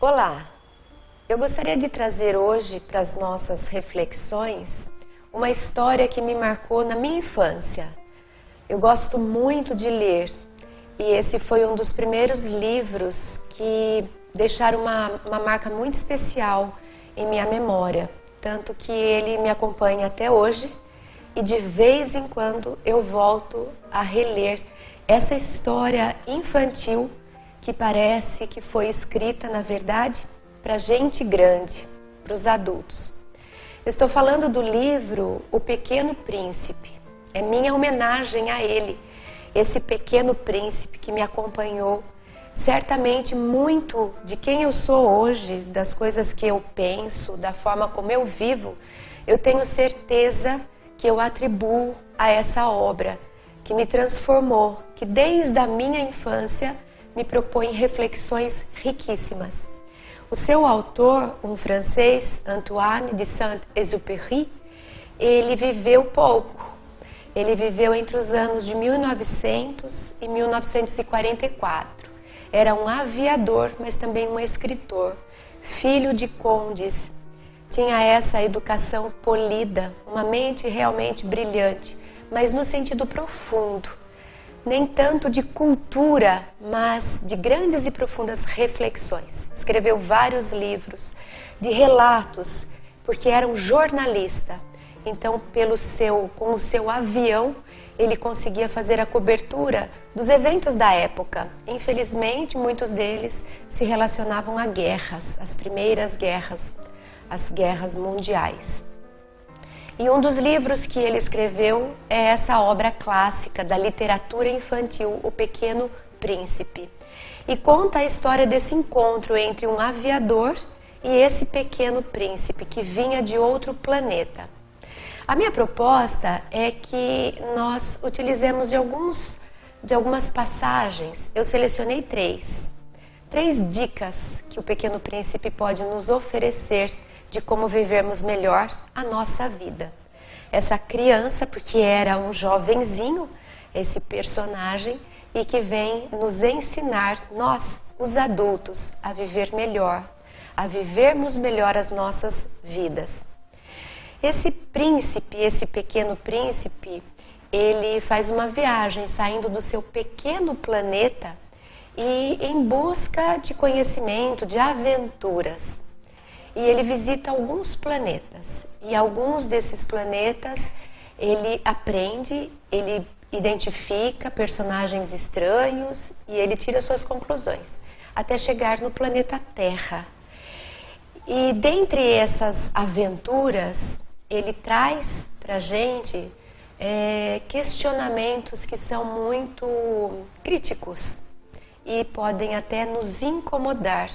Olá! Eu gostaria de trazer hoje para as nossas reflexões uma história que me marcou na minha infância. Eu gosto muito de ler e esse foi um dos primeiros livros que deixaram uma marca muito especial em minha memória, tanto que ele me acompanha até hoje e de vez em quando eu volto a reler essa história infantil que parece que foi escrita, na verdade, para gente grande, para os adultos. Eu estou falando do livro O Pequeno Príncipe. É minha homenagem a ele, esse pequeno príncipe que me acompanhou. Certamente muito de quem eu sou hoje, das coisas que eu penso, da forma como eu vivo, eu tenho certeza que eu atribuo a essa obra que me transformou, que desde a minha infância me propõe reflexões riquíssimas. O seu autor, um francês, Antoine de Saint-Exupéry, ele viveu pouco. Ele viveu entre os anos de 1900 e 1944. Era um aviador, mas também um escritor, filho de condes. Tinha essa educação polida, uma mente realmente brilhante, mas no sentido profundo. Nem tanto de cultura, mas de grandes e profundas reflexões. Escreveu vários livros de relatos, porque era um jornalista. Então, com o seu avião, ele conseguia fazer a cobertura dos eventos da época. Infelizmente, muitos deles se relacionavam a guerras, as primeiras guerras, as guerras mundiais. E um dos livros que ele escreveu é essa obra clássica da literatura infantil, O Pequeno Príncipe. E conta a história desse encontro entre um aviador e esse pequeno príncipe que vinha de outro planeta. A minha proposta é que nós utilizemos de algumas passagens. Eu selecionei três dicas que o Pequeno Príncipe pode nos oferecer de como vivermos melhor a nossa vida. Essa criança, porque era um jovenzinho, esse personagem, e que vem nos ensinar, nós, os adultos, a viver melhor, a vivermos melhor as nossas vidas. Esse príncipe, esse pequeno príncipe, ele faz uma viagem saindo do seu pequeno planeta e em busca de conhecimento, de aventuras. E ele visita alguns planetas. E alguns desses planetas ele aprende, ele identifica personagens estranhos e ele tira suas conclusões, até chegar no planeta Terra. E dentre essas aventuras, ele traz para a gente questionamentos que são muito críticos e podem até nos incomodar,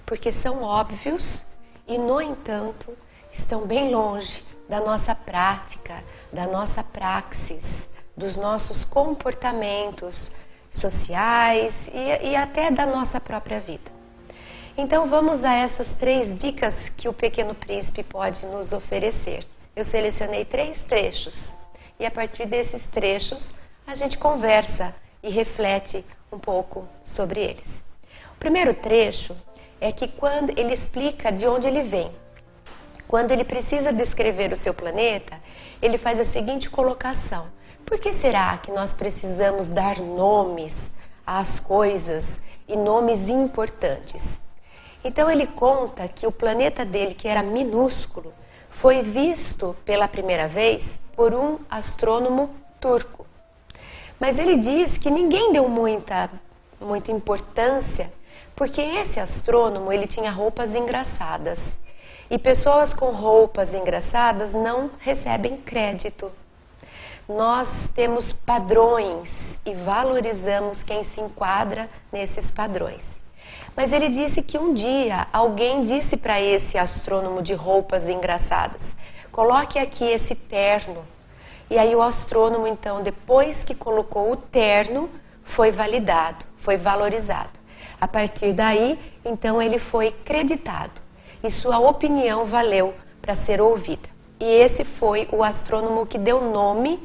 porque são óbvios e, no entanto, estão bem longe da nossa prática, da nossa praxis, dos nossos comportamentos sociais e até da nossa própria vida. Então vamos a essas 3 dicas que o Pequeno Príncipe pode nos oferecer. Eu selecionei 3 trechos e a partir desses trechos a gente conversa e reflete um pouco sobre eles. O primeiro trecho é que quando ele explica de onde ele vem. Quando ele precisa descrever o seu planeta, ele faz a seguinte colocação: por que será que nós precisamos dar nomes às coisas e nomes importantes? Então ele conta que o planeta dele, que era minúsculo, foi visto pela primeira vez por um astrônomo turco. Mas ele diz que ninguém deu muita importância, porque esse astrônomo ele tinha roupas engraçadas. E pessoas com roupas engraçadas não recebem crédito. Nós temos padrões e valorizamos quem se enquadra nesses padrões. Mas ele disse que um dia alguém disse para esse astrônomo de roupas engraçadas: coloque aqui esse terno. E aí o astrônomo, então, depois que colocou o terno, foi validado, foi valorizado. A partir daí, então, ele foi creditado e sua opinião valeu para ser ouvida. E esse foi o astrônomo que deu nome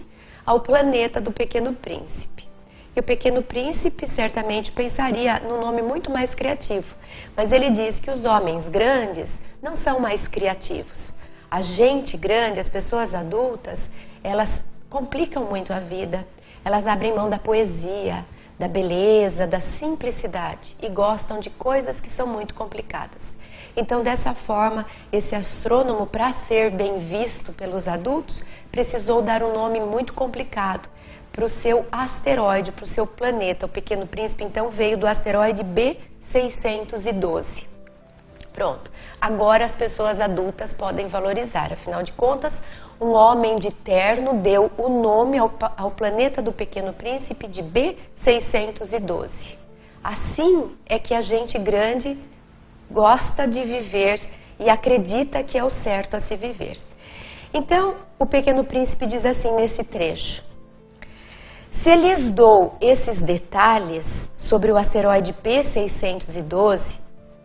ao planeta do Pequeno Príncipe. E o Pequeno Príncipe certamente pensaria num nome muito mais criativo. Mas ele diz que os homens grandes não são mais criativos. A gente grande, as pessoas adultas, elas complicam muito a vida. Elas abrem mão da poesia, da beleza, da simplicidade e gostam de coisas que são muito complicadas. Então, dessa forma, esse astrônomo, para ser bem visto pelos adultos, precisou dar um nome muito complicado para o seu asteroide, para o seu planeta. O Pequeno Príncipe, então, veio do asteroide B612. Pronto. Agora as pessoas adultas podem valorizar. Afinal de contas, um homem de terno deu o nome ao planeta do Pequeno Príncipe de B612. Assim é que a gente grande gosta de viver e acredita que é o certo a se viver. Então, o Pequeno Príncipe diz assim nesse trecho: se lhes dou esses detalhes sobre o asteroide P612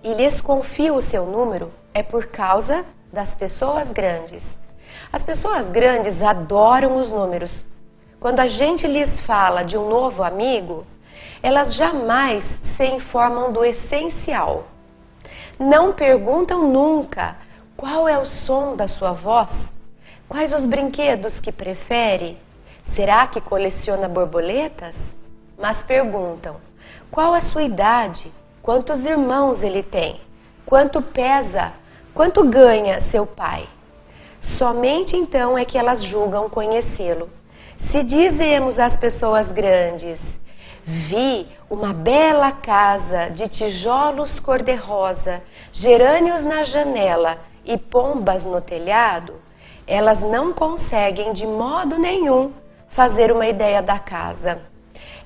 e lhes confio o seu número, é por causa das pessoas grandes. As pessoas grandes adoram os números. Quando a gente lhes fala de um novo amigo, elas jamais se informam do essencial. Não perguntam nunca qual é o som da sua voz, quais os brinquedos que prefere, será que coleciona borboletas? Mas perguntam qual a sua idade, quantos irmãos ele tem, quanto pesa, quanto ganha seu pai. Somente então é que elas julgam conhecê-lo. Se dizemos às pessoas grandes: vi uma bela casa de tijolos cor-de-rosa, gerânios na janela e pombas no telhado, elas não conseguem de modo nenhum fazer uma ideia da casa.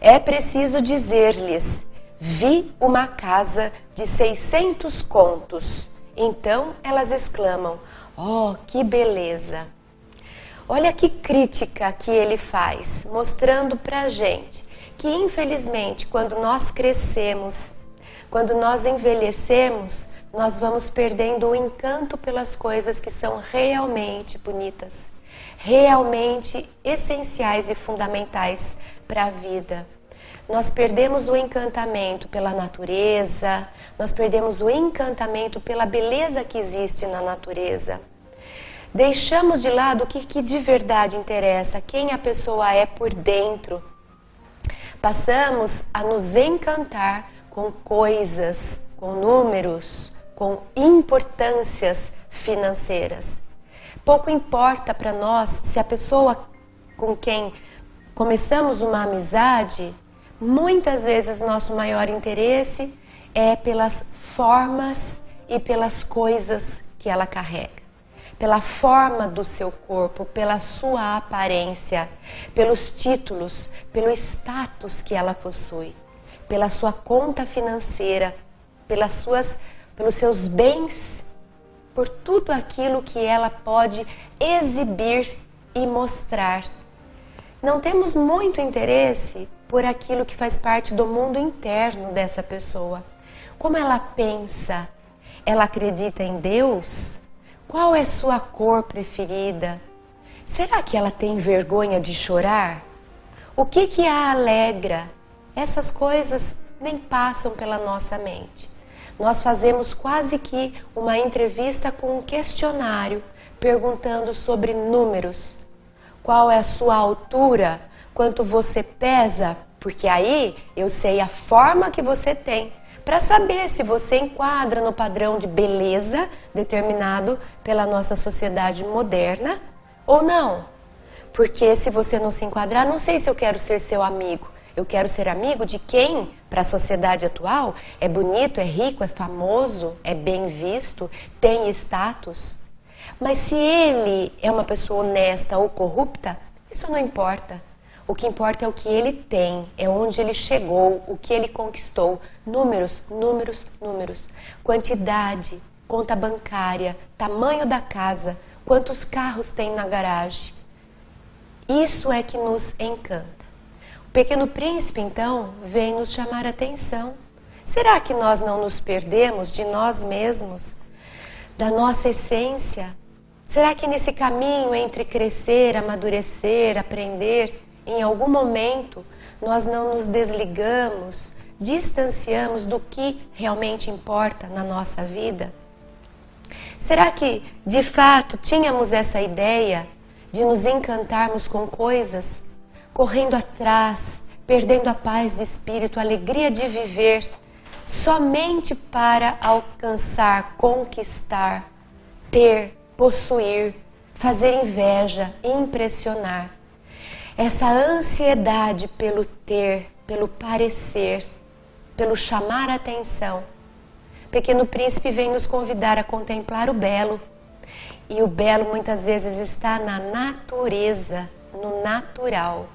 É preciso dizer-lhes: vi uma casa de 600 contos. Então elas exclamam: oh, que beleza! Olha que crítica que ele faz, mostrando pra gente que, infelizmente, quando nós crescemos, quando nós envelhecemos, nós vamos perdendo o encanto pelas coisas que são realmente bonitas, realmente essenciais e fundamentais para a vida. Nós perdemos o encantamento pela natureza, nós perdemos o encantamento pela beleza que existe na natureza. Deixamos de lado o que de verdade interessa, quem a pessoa é por dentro. Passamos a nos encantar com coisas, com números, com importâncias financeiras. Pouco importa para nós se a pessoa com quem começamos uma amizade, muitas vezes nosso maior interesse é pelas formas e pelas coisas que ela carrega. Pela forma do seu corpo, pela sua aparência, pelos títulos, pelo status que ela possui, pela sua conta financeira, pelos seus bens, por tudo aquilo que ela pode exibir e mostrar. Não temos muito interesse por aquilo que faz parte do mundo interno dessa pessoa. Como ela pensa? Ela acredita em Deus? Qual é sua cor preferida? Será que ela tem vergonha de chorar? O que a alegra? Essas coisas nem passam pela nossa mente. Nós fazemos quase que uma entrevista com um questionário, perguntando sobre números. Qual é a sua altura? Quanto você pesa? Porque aí eu sei a forma que você tem, para saber se você enquadra no padrão de beleza determinado pela nossa sociedade moderna ou não. Porque se você não se enquadrar, não sei se eu quero ser seu amigo. Eu quero ser amigo de quem, para a sociedade atual, é bonito, é rico, é famoso, é bem visto, tem status. Mas se ele é uma pessoa honesta ou corrupta, isso não importa. O que importa é o que ele tem, é onde ele chegou, o que ele conquistou. Números, números, números. Quantidade, conta bancária, tamanho da casa, quantos carros tem na garagem. Isso é que nos encanta. O Pequeno Príncipe, então, vem nos chamar a atenção. Será que nós não nos perdemos de nós mesmos, da nossa essência? Será que nesse caminho entre crescer, amadurecer, aprender em algum momento, nós não nos desligamos, distanciamos do que realmente importa na nossa vida? Será que, de fato, tínhamos essa ideia de nos encantarmos com coisas, correndo atrás, perdendo a paz de espírito, a alegria de viver, somente para alcançar, conquistar, ter, possuir, fazer inveja, impressionar? Essa ansiedade pelo ter, pelo parecer, pelo chamar a atenção. Pequeno Príncipe vem nos convidar a contemplar o belo. E o belo muitas vezes está na natureza, no natural.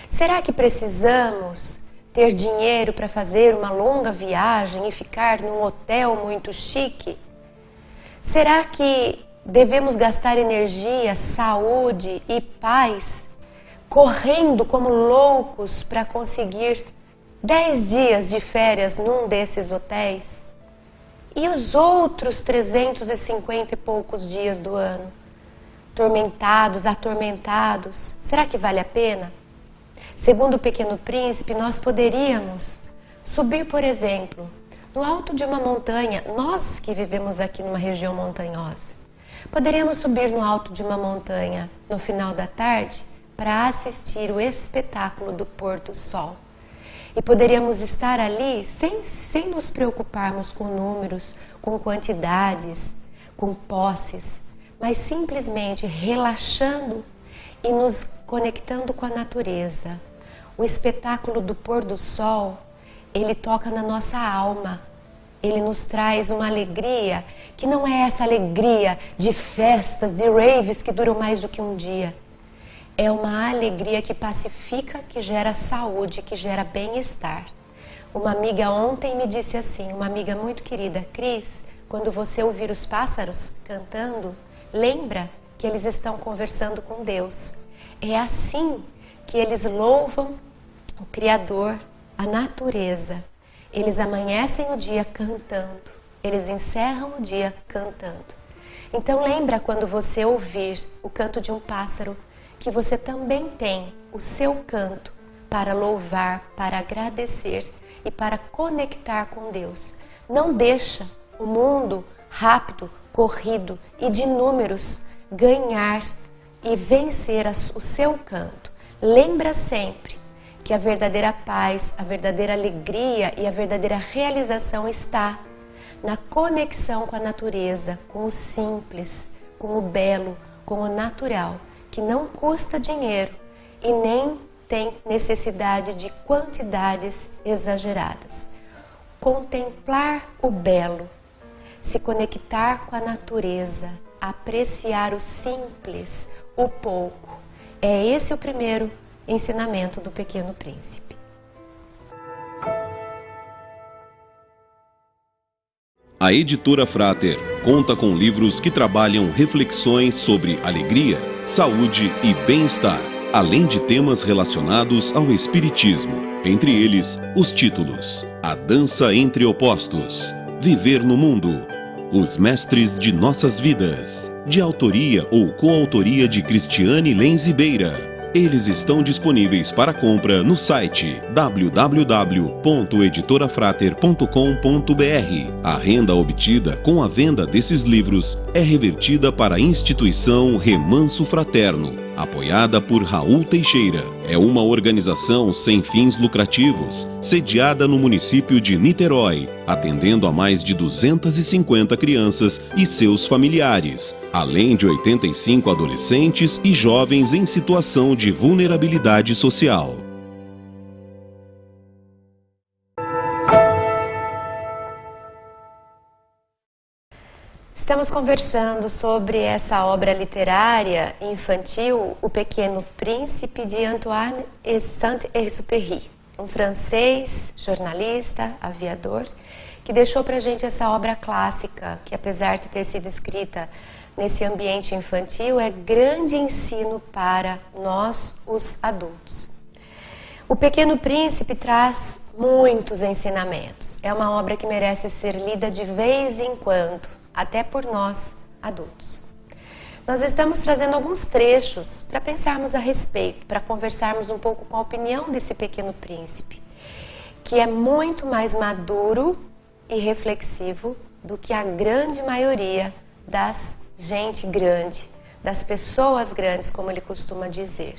Será que precisamos ter dinheiro para fazer uma longa viagem e ficar num hotel muito chique? Será que devemos gastar energia, saúde e paz correndo como loucos para conseguir 10 dias de férias num desses hotéis? E os outros 350 e poucos dias do ano? Tormentados, atormentados, será que vale a pena? Segundo o Pequeno Príncipe, nós poderíamos subir, por exemplo, no alto de uma montanha, nós que vivemos aqui numa região montanhosa, poderíamos subir no alto de uma montanha no final da tarde para assistir o espetáculo do pôr do sol. E poderíamos estar ali sem nos preocuparmos com números, com quantidades, com posses, mas simplesmente relaxando e nos conectando com a natureza. O espetáculo do pôr do sol, ele toca na nossa alma. Ele nos traz uma alegria que não é essa alegria de festas, de raves que duram mais do que um dia. É uma alegria que pacifica, que gera saúde, que gera bem-estar. Uma amiga ontem me disse assim, uma amiga muito querida: Cris, quando você ouvir os pássaros cantando, lembra que eles estão conversando com Deus. É assim que eles louvam o Criador, a natureza. Eles amanhecem o dia cantando, eles encerram o dia cantando. Então lembra, quando você ouvir o canto de um pássaro, que você também tem o seu canto para louvar, para agradecer e para conectar com Deus. Não deixa o mundo rápido, corrido e de números ganhar e vencer o seu canto. Lembra sempre que a verdadeira paz, a verdadeira alegria e a verdadeira realização está na conexão com a natureza, com o simples, com o belo, com o natural, que não custa dinheiro e nem tem necessidade de quantidades exageradas. Contemplar o belo, se conectar com a natureza, apreciar o simples, o pouco. É esse o primeiro ensinamento do Pequeno Príncipe. A Editora Frater conta com livros que trabalham reflexões sobre alegria, saúde e bem-estar, além de temas relacionados ao espiritismo. Entre eles, os títulos: A Dança entre Opostos, Viver no Mundo, Os Mestres de Nossas Vidas, de autoria ou coautoria de Cristiane Lenz Beira. Eles estão disponíveis para compra no site www.editorafrater.com.br. A renda obtida com a venda desses livros é revertida para a instituição Remanso Fraterno, apoiada por Raul Teixeira. É uma organização sem fins lucrativos, sediada no município de Niterói, atendendo a mais de 250 crianças e seus familiares, além de 85 adolescentes e jovens em situação de vulnerabilidade social. Estamos conversando sobre essa obra literária infantil, O Pequeno Príncipe, de Antoine de Saint-Exupéry, um francês, jornalista, aviador, que deixou para a gente essa obra clássica, que apesar de ter sido escrita nesse ambiente infantil, é grande ensino para nós, os adultos. O Pequeno Príncipe traz muitos ensinamentos. É uma obra que merece ser lida de vez em quando, até por nós, adultos. nós estamos trazendo alguns trechos para pensarmos a respeito, para conversarmos um pouco com a opinião desse pequeno príncipe, que é muito mais maduro e reflexivo do que a grande maioria das gente grande, das pessoas grandes, como ele costuma dizer.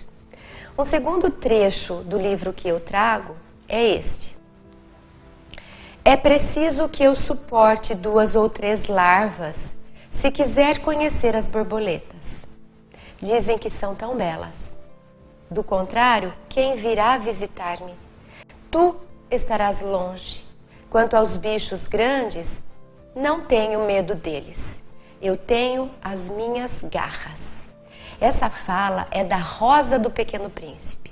Um segundo trecho do livro que eu trago é este. É preciso que eu suporte 2 ou 3 larvas se quiser conhecer as borboletas. Dizem que são tão belas. Do contrário, quem virá visitar-me? Tu estarás longe. Quanto aos bichos grandes, não tenho medo deles. Eu tenho as minhas garras. Essa fala é da Rosa do Pequeno Príncipe.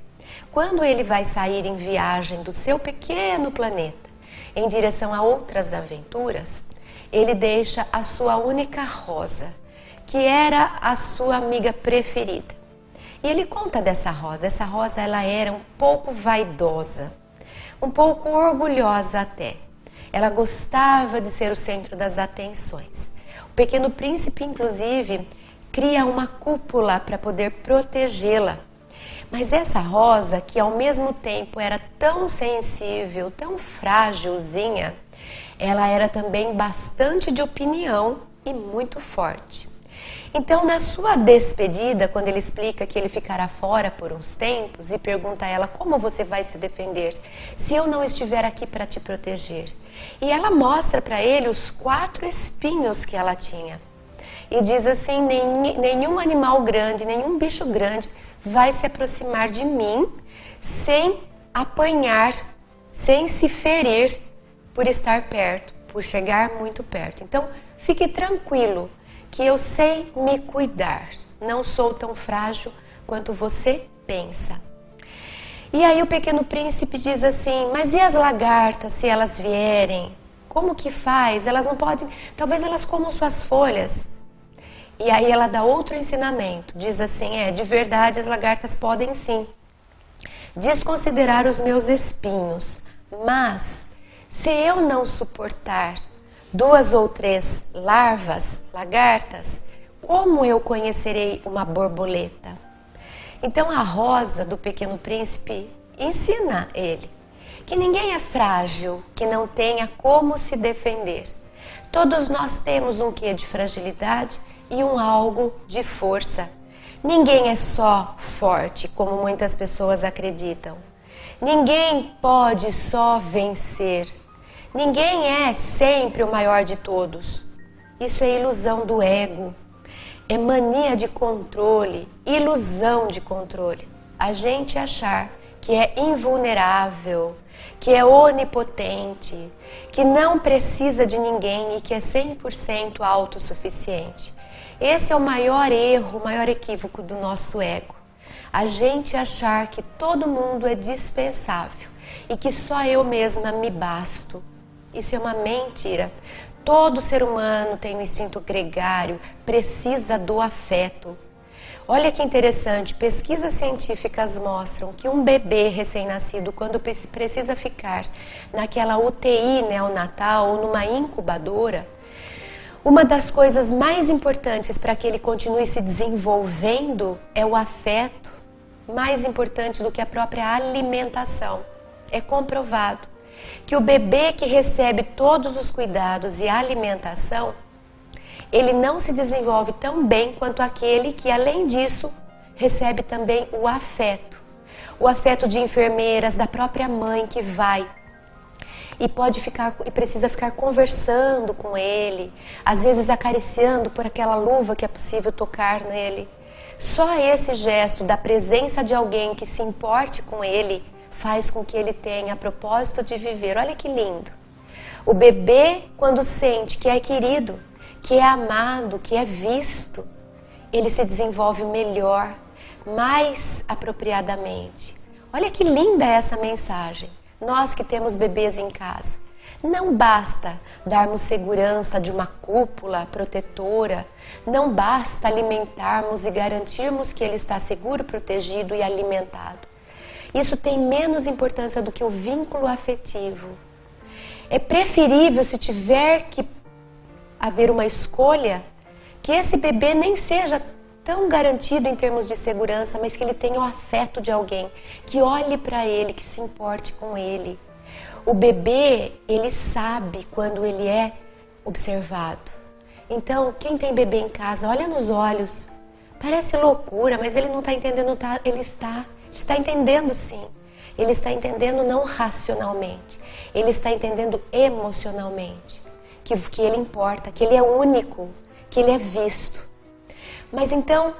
Quando ele vai sair em viagem do seu pequeno planeta em direção a outras aventuras, ele deixa a sua única rosa, que era a sua amiga preferida. E ele conta dessa rosa. Essa rosa ela era um pouco vaidosa, um pouco orgulhosa até. Ela gostava de ser o centro das atenções. O Pequeno Príncipe, inclusive, cria uma cúpula para poder protegê-la. Mas essa rosa, que ao mesmo tempo era tão sensível, tão frágilzinha, ela era também bastante de opinião e muito forte. Então, na sua despedida, quando ele explica que ele ficará fora por uns tempos e pergunta a ela como você vai se defender se eu não estiver aqui para te proteger. E ela mostra para ele os 4 espinhos que ela tinha. E diz assim, nenhum animal grande, nenhum bicho grande vai se aproximar de mim sem apanhar, sem se ferir por estar perto, por chegar muito perto. Então, fique tranquilo que eu sei me cuidar. Não sou tão frágil quanto você pensa. E aí o Pequeno Príncipe diz assim, mas e as lagartas, se elas vierem? Como que faz? Elas não podem, talvez elas comam suas folhas. E aí ela dá outro ensinamento, diz assim, de verdade as lagartas podem sim desconsiderar os meus espinhos, mas se eu não suportar 2 ou 3 larvas, lagartas, como eu conhecerei uma borboleta? Então a Rosa do Pequeno Príncipe ensina ele que ninguém é frágil, que não tenha como se defender. Todos nós temos um quê de fragilidade e um algo de força. Ninguém é só forte, como muitas pessoas acreditam. Ninguém pode só vencer. Ninguém é sempre o maior de todos. Isso é ilusão do ego. É mania de controle, ilusão de controle. A gente achar que é invulnerável, que é onipotente, que não precisa de ninguém e que é 100% autossuficiente. Esse é o maior erro, o maior equívoco do nosso ego. A gente achar que todo mundo é dispensável e que só eu mesma me basto. Isso é uma mentira. Todo ser humano tem um instinto gregário, precisa do afeto. Olha que interessante, pesquisas científicas mostram que um bebê recém-nascido, quando precisa ficar naquela UTI neonatal ou numa incubadora, uma das coisas mais importantes para que ele continue se desenvolvendo é o afeto, mais importante do que a própria alimentação. É comprovado que o bebê que recebe todos os cuidados e a alimentação, ele não se desenvolve tão bem quanto aquele que, além disso, recebe também o afeto. O afeto de enfermeiras, da própria mãe que vai e precisa ficar conversando com ele, às vezes acariciando por aquela luva que é possível tocar nele. Só esse gesto da presença de alguém que se importe com ele faz com que ele tenha propósito de viver. Olha que lindo. O bebê, quando sente que é querido, que é amado, que é visto, ele se desenvolve melhor, mais apropriadamente. Olha que linda essa mensagem. Nós que temos bebês em casa, não basta darmos segurança de uma cúpula protetora, não basta alimentarmos e garantirmos que ele está seguro, protegido e alimentado. Isso tem menos importância do que o vínculo afetivo. É preferível, se tiver que haver uma escolha, que esse bebê nem seja tão garantido em termos de segurança, mas que ele tenha o afeto de alguém, que olhe para ele, que se importe com ele. O bebê, ele sabe quando ele é observado. Então, quem tem bebê em casa, olha nos olhos. Parece loucura, mas ele não está entendendo, ele está entendendo sim. Ele está entendendo não racionalmente, ele está entendendo emocionalmente, que ele importa, que ele é único, que ele é visto. Mas então,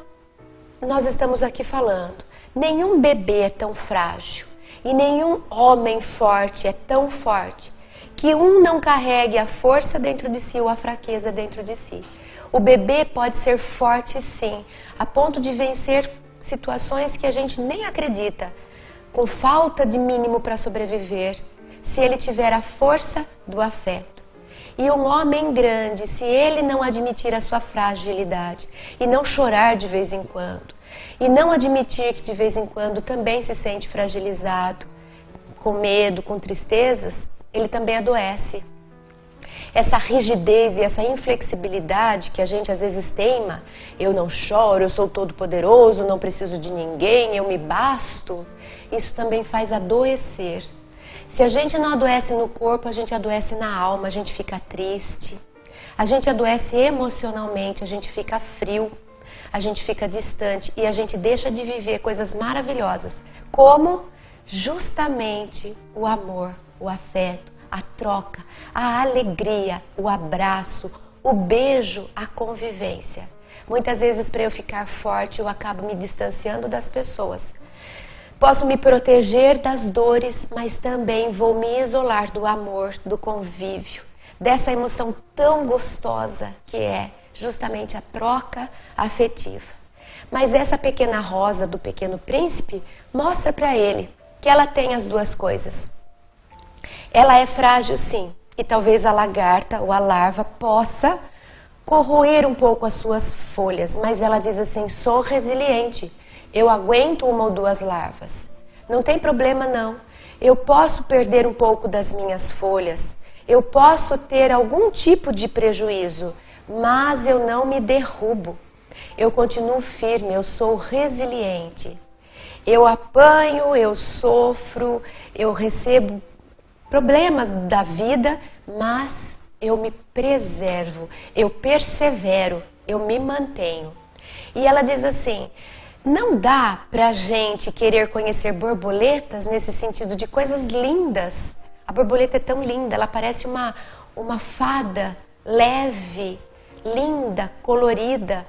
nós estamos aqui falando, nenhum bebê é tão frágil e nenhum homem forte é tão forte que um não carregue a força dentro de si ou a fraqueza dentro de si. O bebê pode ser forte sim, a ponto de vencer situações que a gente nem acredita, com falta de mínimo para sobreviver, se ele tiver a força do afeto. E um homem grande, se ele não admitir a sua fragilidade e não chorar de vez em quando, e não admitir que de vez em quando também se sente fragilizado, com medo, com tristezas, ele também adoece. Essa rigidez e essa inflexibilidade que a gente às vezes teima, eu não choro, eu sou todo poderoso, não preciso de ninguém, eu me basto, isso também faz adoecer. Se a gente não adoece no corpo, a gente adoece na alma, a gente fica triste, a gente adoece emocionalmente, a gente fica frio, a gente fica distante e a gente deixa de viver coisas maravilhosas, como justamente o amor, o afeto, a troca, a alegria, o abraço, o beijo, a convivência. Muitas vezes, para eu ficar forte, eu acabo me distanciando das pessoas. Posso me proteger das dores, mas também vou me isolar do amor, do convívio, dessa emoção tão gostosa que é justamente a troca afetiva. Mas essa pequena Rosa do Pequeno Príncipe mostra para ele que ela tem as duas coisas. Ela é frágil sim, e talvez a lagarta ou a larva possa corroer um pouco as suas folhas, mas ela diz assim, sou resiliente, eu aguento uma ou duas larvas, não tem problema não, eu posso perder um pouco das minhas folhas, eu posso ter algum tipo de prejuízo, mas eu não me derrubo, eu continuo firme, eu sou resiliente, eu apanho, eu sofro, eu recebo problemas da vida, mas eu me preservo, eu persevero, eu me mantenho. E ela diz assim, não dá pra gente querer conhecer borboletas nesse sentido de coisas lindas. A borboleta é tão linda, ela parece uma fada leve, linda, colorida.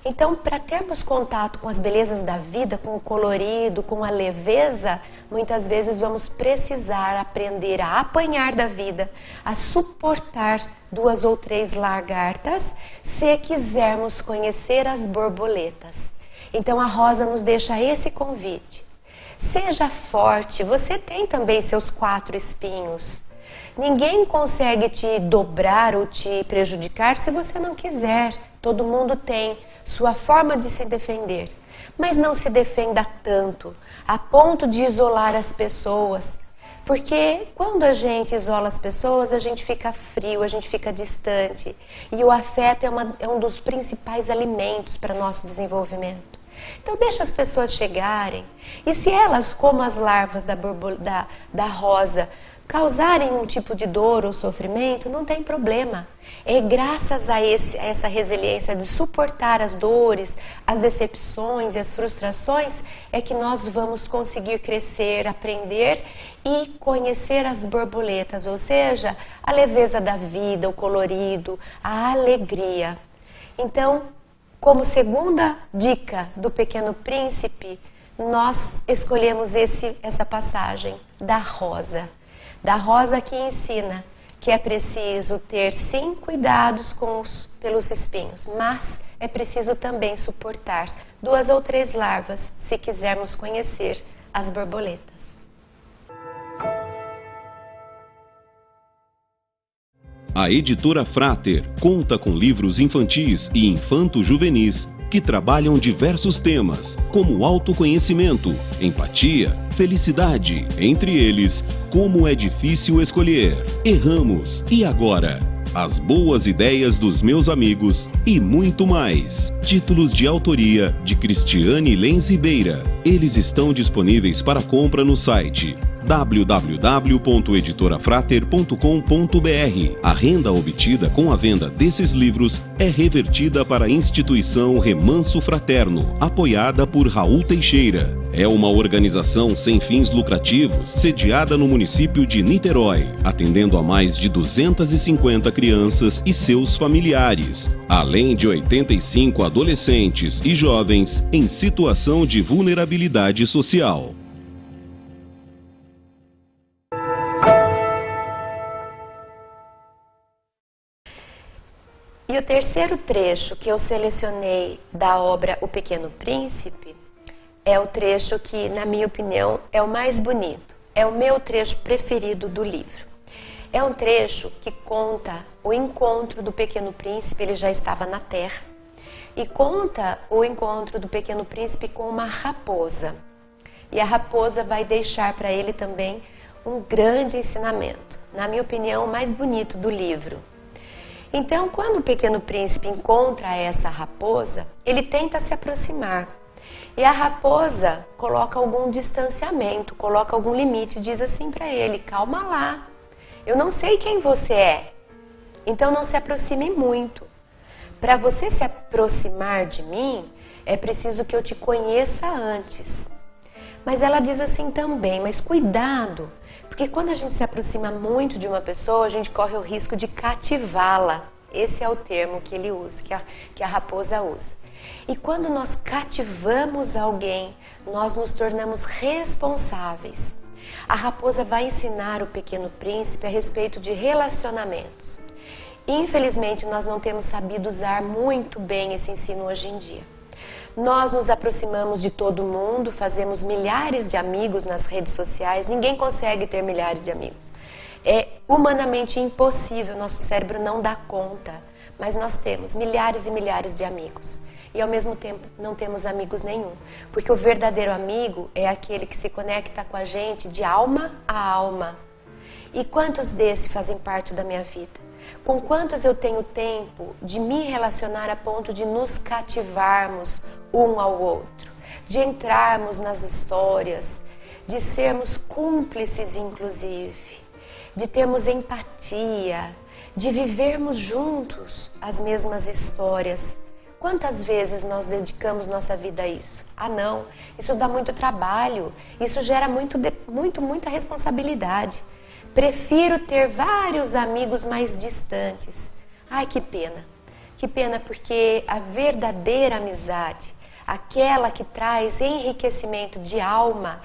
Então, para termos contato com as belezas da vida, com o colorido, com a leveza, muitas vezes vamos precisar aprender a apanhar da vida, a suportar 2 ou 3 lagartas, se quisermos conhecer as borboletas. Então, a Rosa nos deixa esse convite. Seja forte, você tem também seus 4 espinhos. Ninguém consegue te dobrar ou te prejudicar se você não quiser. Todo mundo tem sua forma de se defender, mas não se defenda tanto, a ponto de isolar as pessoas, porque quando a gente isola as pessoas, a gente fica frio, a gente fica distante, e o afeto é um dos principais alimentos para nosso desenvolvimento. Então deixa as pessoas chegarem, e se elas, como as larvas da rosa, causarem um tipo de dor ou sofrimento, não tem problema. É graças a essa resiliência de suportar as dores, as decepções e as frustrações, é que nós vamos conseguir crescer, aprender e conhecer as borboletas, ou seja, a leveza da vida, o colorido, a alegria. Então, como segunda dica do Pequeno Príncipe, nós escolhemos essa passagem da rosa. Da rosa que ensina que é preciso ter sim cuidados pelos espinhos, mas é preciso também suportar 2 ou 3 larvas se quisermos conhecer as borboletas. A editora Frater conta com livros infantis e infanto-juvenis que trabalham diversos temas, como autoconhecimento, empatia, felicidade, entre eles, como é difícil escolher, erramos e agora. As Boas Ideias dos Meus Amigos e muito mais. Títulos de autoria de Cristiane Lenz Ribeira. Eles estão disponíveis para compra no site www.editorafrater.com.br. A renda obtida com a venda desses livros é revertida para a instituição Remanso Fraterno, apoiada por Raul Teixeira. É uma organização sem fins lucrativos, sediada no município de Niterói, atendendo a mais de 250 crianças e seus familiares, além de 85 adolescentes e jovens em situação de vulnerabilidade social. E o terceiro trecho que eu selecionei da obra O Pequeno Príncipe é o trecho que, na minha opinião, é o mais bonito. É o meu trecho preferido do livro. É um trecho que conta o encontro do Pequeno Príncipe, ele já estava na Terra, e conta o encontro do Pequeno Príncipe com uma raposa. E a raposa vai deixar para ele também um grande ensinamento. Na minha opinião, o mais bonito do livro. Então, quando o Pequeno Príncipe encontra essa raposa, ele tenta se aproximar. E a raposa coloca algum distanciamento, coloca algum limite, diz assim para ele: calma lá, eu não sei quem você é, então não se aproxime muito. Para você se aproximar de mim, é preciso que eu te conheça antes. Mas ela diz assim também: mas cuidado, porque quando a gente se aproxima muito de uma pessoa, a gente corre o risco de cativá-la. Esse é o termo que ele usa, que a raposa usa. E quando nós cativamos alguém, nós nos tornamos responsáveis. A raposa vai ensinar o Pequeno Príncipe a respeito de relacionamentos. Infelizmente, nós não temos sabido usar muito bem esse ensino hoje em dia. Nós nos aproximamos de todo mundo, fazemos milhares de amigos nas redes sociais. Ninguém consegue ter milhares de amigos. É humanamente impossível, nosso cérebro não dá conta. Mas nós temos milhares e milhares de amigos. E ao mesmo tempo não temos amigos nenhum. Porque o verdadeiro amigo é aquele que se conecta com a gente de alma a alma. E quantos desses fazem parte da minha vida? Com quantos eu tenho tempo de me relacionar a ponto de nos cativarmos um ao outro, de entrarmos nas histórias, de sermos cúmplices inclusive, de termos empatia, de vivermos juntos as mesmas histórias. Quantas vezes nós dedicamos nossa vida a isso? Ah não, isso dá muito trabalho, isso gera muita responsabilidade. Prefiro ter vários amigos mais distantes. Ai, que pena, porque a verdadeira amizade, aquela que traz enriquecimento de alma,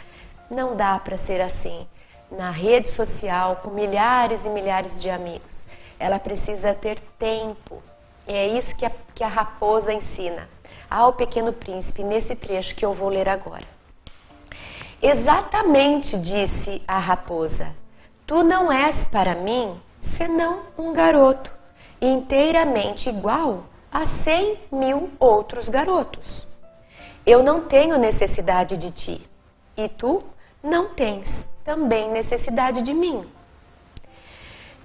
não dá para ser assim. Na rede social, com milhares e milhares de amigos, ela precisa ter tempo. E é isso que a raposa ensina ao Pequeno Príncipe, nesse trecho que eu vou ler agora. Exatamente, disse a raposa. Tu não és para mim senão um garoto, inteiramente igual a 100.000 outros garotos. Eu não tenho necessidade de ti, e tu não tens também necessidade de mim.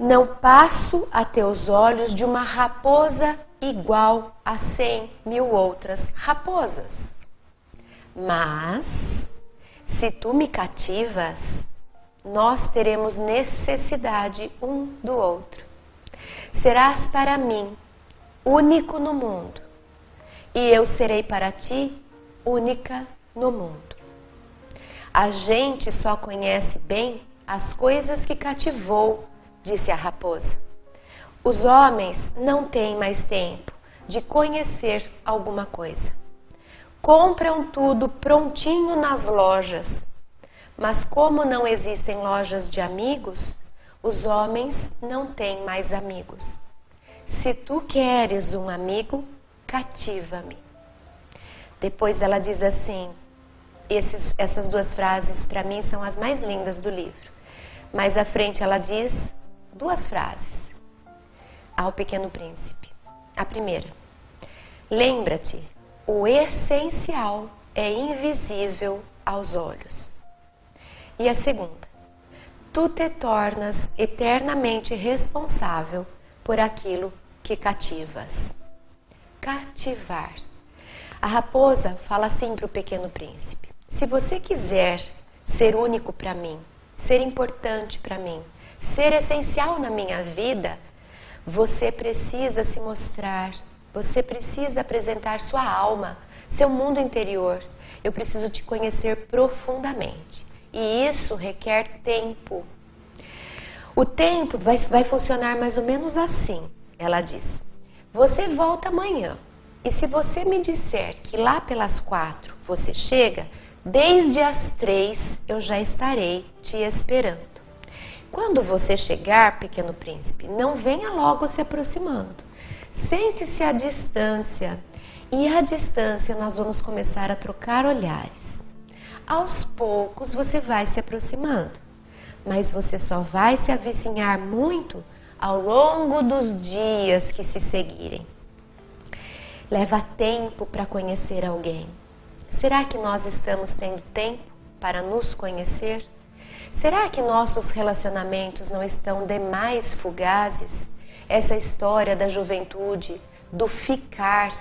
Não passo a teus olhos de uma raposa igual a 100.000 outras raposas. Mas, se tu me cativas, nós teremos necessidade um do outro. Serás para mim único no mundo, e eu serei para ti única no mundo. A gente só conhece bem as coisas que cativou, disse a raposa. Os homens não têm mais tempo de conhecer alguma coisa. Compram tudo prontinho nas lojas. Mas como não existem lojas de amigos, os homens não têm mais amigos. Se tu queres um amigo, cativa-me. Depois ela diz assim, essas duas frases para mim são as mais lindas do livro. Mais à frente ela diz duas frases ao Pequeno Príncipe. A primeira: lembra-te, o essencial é invisível aos olhos. E a segunda: tu te tornas eternamente responsável por aquilo que cativas. Cativar. A raposa fala assim para o Pequeno Príncipe: se você quiser ser único para mim, ser importante para mim, ser essencial na minha vida, você precisa se mostrar, você precisa apresentar sua alma, seu mundo interior. Eu preciso te conhecer profundamente. E isso requer tempo. O tempo vai funcionar mais ou menos assim, ela diz. Você volta amanhã. E se você me disser que lá pelas 4 você chega, desde as 3 eu já estarei te esperando. Quando você chegar, Pequeno Príncipe, não venha logo se aproximando. Sente-se à distância. E à distância nós vamos começar a trocar olhares. Aos poucos você vai se aproximando. Mas você só vai se avicinhar muito ao longo dos dias que se seguirem. Leva tempo para conhecer alguém. Será que nós estamos tendo tempo para nos conhecer? Será que nossos relacionamentos não estão demais fugazes? Essa história da juventude, do ficar,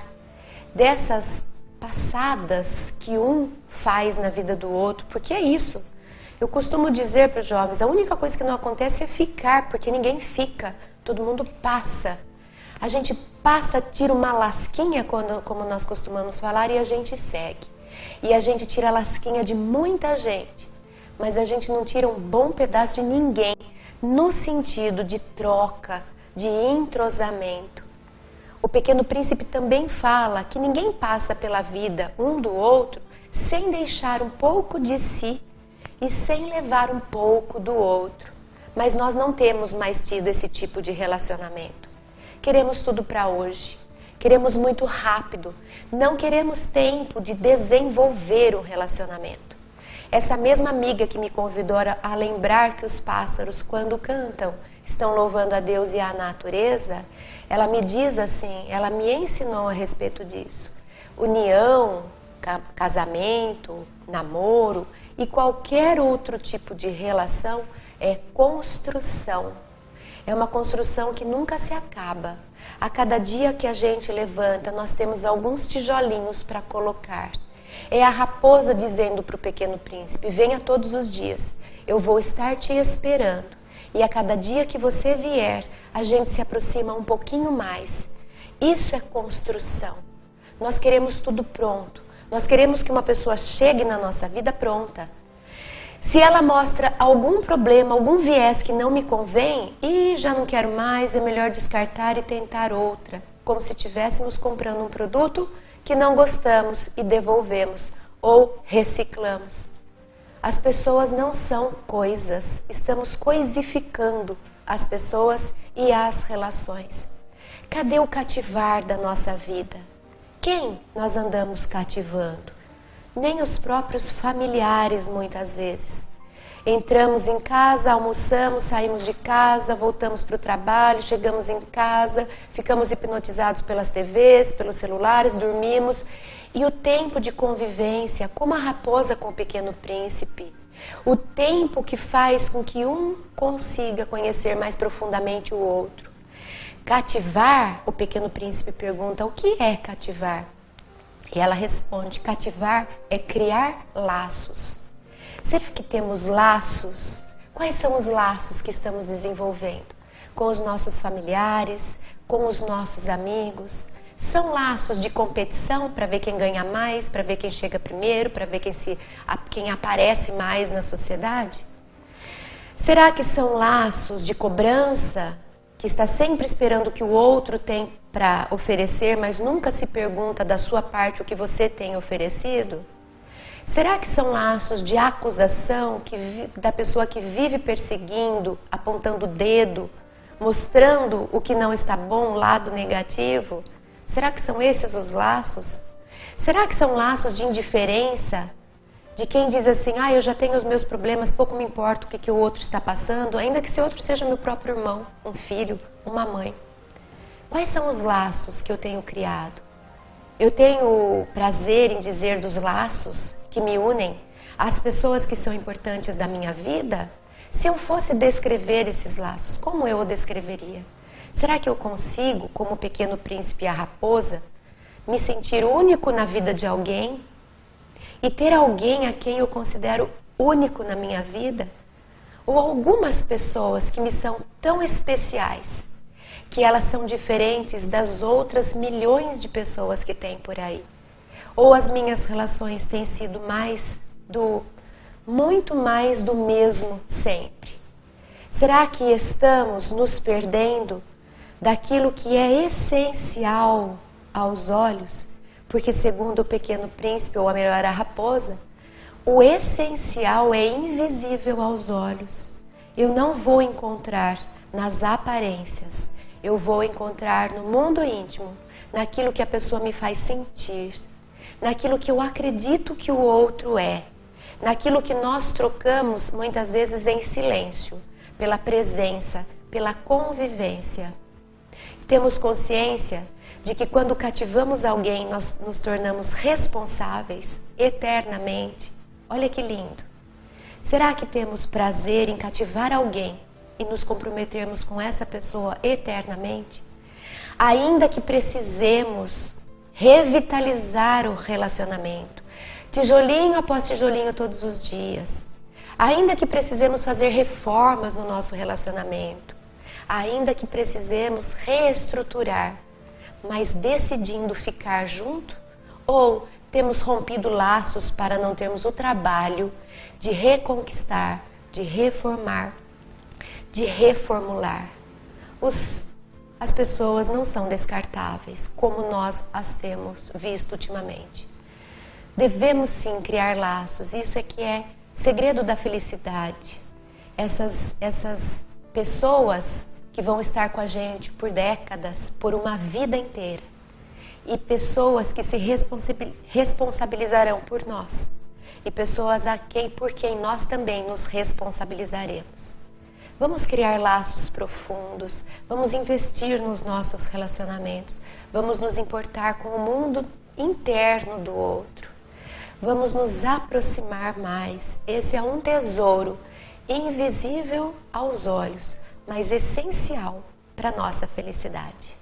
dessas passadas que um faz na vida do outro, porque é isso. Eu costumo dizer para os jovens, a única coisa que não acontece é ficar, porque ninguém fica, todo mundo passa. A gente passa, tira uma lasquinha, como nós costumamos falar, e a gente segue. E a gente tira a lasquinha de muita gente, mas a gente não tira um bom pedaço de ninguém, no sentido de troca, de entrosamento. O Pequeno Príncipe também fala que ninguém passa pela vida um do outro sem deixar um pouco de si e sem levar um pouco do outro. Mas nós não temos mais tido esse tipo de relacionamento. Queremos tudo para hoje, queremos muito rápido, não queremos tempo de desenvolver um relacionamento. Essa mesma amiga que me convidou a lembrar que os pássaros, quando cantam, estão louvando a Deus e a natureza, ela me diz assim, ela me ensinou a respeito disso. União, casamento, namoro e qualquer outro tipo de relação é construção. É uma construção que nunca se acaba. A cada dia que a gente levanta, nós temos alguns tijolinhos para colocar. É a raposa dizendo para o Pequeno Príncipe: venha todos os dias, eu vou estar te esperando. E a cada dia que você vier, a gente se aproxima um pouquinho mais. Isso é construção. Nós queremos tudo pronto. Nós queremos que uma pessoa chegue na nossa vida pronta. Se ela mostra algum problema, algum viés que não me convém, e já não quero mais, é melhor descartar e tentar outra. Como se estivéssemos comprando um produto que não gostamos e devolvemos ou reciclamos. As pessoas não são coisas, estamos coisificando as pessoas e as relações. Cadê o cativar da nossa vida? Quem nós andamos cativando? Nem os próprios familiares, muitas vezes. Entramos em casa, almoçamos, saímos de casa, voltamos para o trabalho, chegamos em casa, ficamos hipnotizados pelas TVs, pelos celulares, dormimos. E o tempo de convivência, como a raposa com o Pequeno Príncipe, o tempo que faz com que um consiga conhecer mais profundamente o outro. Cativar, o Pequeno Príncipe pergunta: o que é cativar? E ela responde: cativar é criar laços. Será que temos laços? Quais são os laços que estamos desenvolvendo? Com os nossos familiares, com os nossos amigos? São laços de competição para ver quem ganha mais, para ver quem chega primeiro, para ver quem aparece mais na sociedade? Será que são laços de cobrança, que está sempre esperando o que o outro tem para oferecer, mas nunca se pergunta da sua parte o que você tem oferecido? Será que são laços de acusação da pessoa que vive perseguindo, apontando o dedo, mostrando o que não está bom, o lado negativo? Será que são esses os laços? Será que são laços de indiferença? De quem diz assim: eu já tenho os meus problemas, pouco me importa o que o outro está passando, ainda que esse outro seja meu próprio irmão, um filho, uma mãe. Quais são os laços que eu tenho criado? Eu tenho prazer em dizer dos laços que me unem às pessoas que são importantes da minha vida? Se eu fosse descrever esses laços, como eu o descreveria? Será que eu consigo, como o Pequeno Príncipe e a Raposa, me sentir único na vida de alguém e ter alguém a quem eu considero único na minha vida? Ou algumas pessoas que me são tão especiais que elas são diferentes das outras milhões de pessoas que tem por aí? Ou as minhas relações têm sido muito mais do mesmo sempre? Será que estamos nos perdendo daquilo que é essencial aos olhos? Porque segundo o Pequeno Príncipe, ou a melhor, a Raposa, o essencial é invisível aos olhos. Eu não vou encontrar nas aparências, eu vou encontrar no mundo íntimo, naquilo que a pessoa me faz sentir, naquilo que eu acredito que o outro é, naquilo que nós trocamos muitas vezes em silêncio, pela presença, pela convivência. Temos consciência de que quando cativamos alguém, nós nos tornamos responsáveis eternamente. Olha que lindo! Será que temos prazer em cativar alguém e nos comprometermos com essa pessoa eternamente? Ainda que precisemos revitalizar o relacionamento, tijolinho após tijolinho todos os dias, ainda que precisemos fazer reformas no nosso relacionamento, ainda que precisemos reestruturar, mas decidindo ficar junto, ou temos rompido laços para não termos o trabalho de reconquistar, de reformar, de reformular. As pessoas não são descartáveis, como nós as temos visto ultimamente. Devemos sim criar laços, isso é que é segredo da felicidade. Essas pessoas que vão estar com a gente por décadas, por uma vida inteira. E pessoas que se responsabilizarão por nós. E pessoas por quem nós também nos responsabilizaremos. Vamos criar laços profundos, vamos investir nos nossos relacionamentos, vamos nos importar com o mundo interno do outro. Vamos nos aproximar mais. Esse é um tesouro invisível aos olhos, mas essencial para a nossa felicidade.